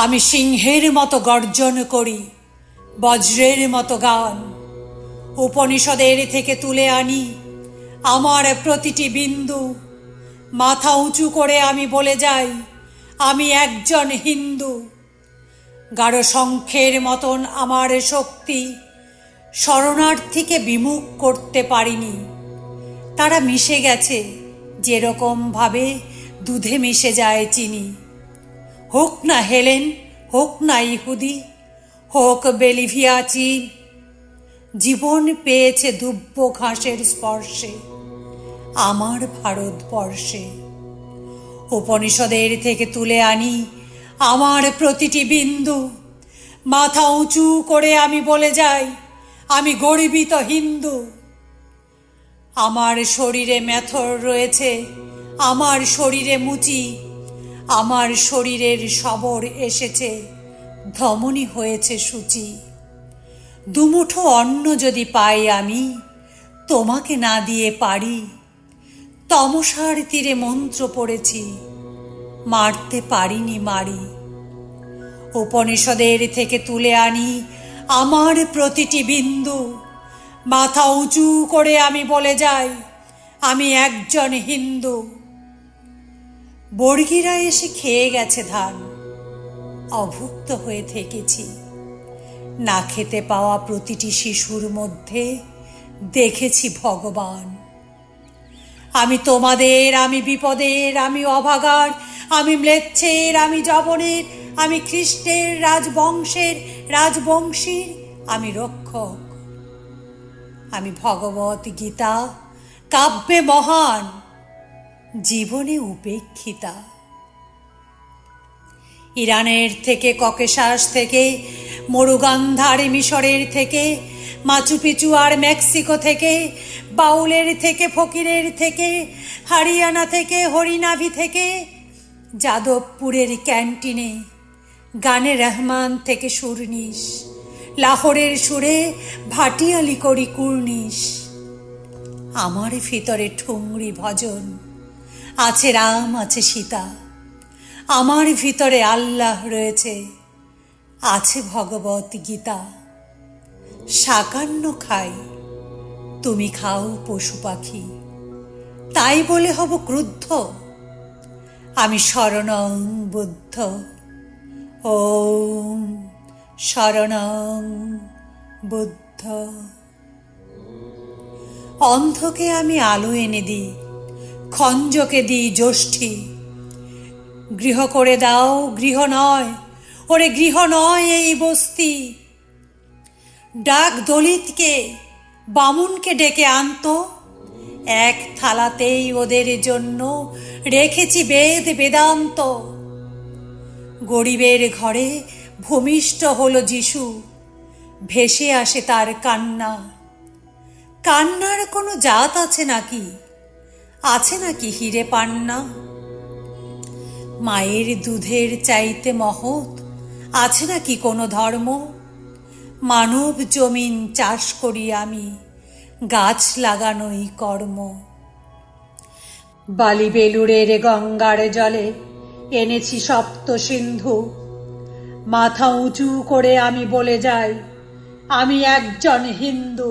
আমি সিংহের মতো গর্জন করি, বজ্রের মতো গান। উপনিষদের থেকে তুলে আনি আমার প্রতিটি বিন্দু। মাথা উঁচু করে আমি বলে যাই, আমি একজন হিন্দু। গাঢ় শঙ্খের মতন আমার শক্তি শরণার্থীকে বিমুখ করতে পারিনি। তারা মিশে গেছে যেরকম ভাবে দুধে মিশে যায় চিনি। হোক না হেলেন, হোক না ইহুদি, হোক বেলিভিয়া চীন, জীবন পেয়েছে দুব্য ঘাসের স্পর্শে আমার ভারতবর্ষে। উপনিষদের থেকে তুলে আনি আমার প্রতিটি বিন্দু। মাথা উঁচু করে আমি বলে যাই, আমি গর্বিত হিন্দু। আমার শরীরে মেথর রয়েছে, আমার শরীরে মুচি, আমার শরীরের সবর এসেছে, ধমনী হয়েছে সূচি। দুমুঠো অন্ন যদি পাই আমি, তোমাকে না দিয়ে পারি। তমসার তীরে মন্ত্র পড়েছি, মারতে পারিনি মারি। উপনিষদের থেকে তুলে আনি আমার প্রতিটি বিন্দু। মাথা উঁচু করে আমি বলে যাই, আমি একজন হিন্দু। বর্গীরা এসে খেয়ে গেছে ধান, অভুক্ত হয়ে থেকেছি। না খেতে পাওয়া প্রতিটি শিশুর মধ্যে দেখেছি ভগবান। আমি তোমাদের, আমি বিপদের, আমি অভাগার, আমি ম্লেচ্ছের, আমি জবনের, আমি খ্রিস্টের রাজবংশের রাজবংশীর, আমি রক্ষক। আমি ভগবত গীতা কাব্যে মহান, জীবনে উপেক্ষিতা। ইরানের থেকে, ককেশাস থেকে, মরুগান্ধার মিশরের থেকে, মাচুপিচু আর মেক্সিকো থেকে, বাউলের থেকে, ফকিরের থেকে, হরিয়ানা থেকে, হরিনাভি থেকে, যাদবপুরের ক্যান্টিনে গানে রহমান থেকে সুরনিশ, লাহোরের সুরে ভাটিয়ালি করি কুর্নিশ। আমার ভিতরে ঠুংরি ভজন, আছে রাম, আছে সীতা। আমার ভিতরে আল্লাহ রয়েছে, আছে ভগবত গীতা। শাকান্ন খাই, তুমি খাও পশু পাখি, তাই বলে হব ক্রুদ্ধ? আমি শরণং বুদ্ধ, ওম শরণং বুদ্ধ। অন্ধকে আমি আলো এনে দিই, খঞ্জকে দিই যষ্ঠী। গৃহ করে দাও, গৃহ নয়, ওরে গৃহ নয় এই বস্তি। ডাক দলিতকে, বামুনকে ডেকে আনতো, এক থালাতেই ওদের জন্য রেখেছি বেদ বেদান্ত। গরিবের ঘরে ভূমিষ্ঠ হলো যিশু, ভেসে আসে তার কান্না। কান্নার কোনো জাত আছে নাকি? আছে নাকি হিরে পান্না? মায়ের দুধের চাইতে মহৎ আছে নাকি কোনো ধর্ম? মানব জমিন চাষ করি আমি, গাছ লাগানোই কর্ম। বালি বেলুড়ের গঙ্গার জলে এনেছি সপ্ত সিন্ধু। মাথা উঁচু করে আমি বলে যাই, আমি একজন হিন্দু।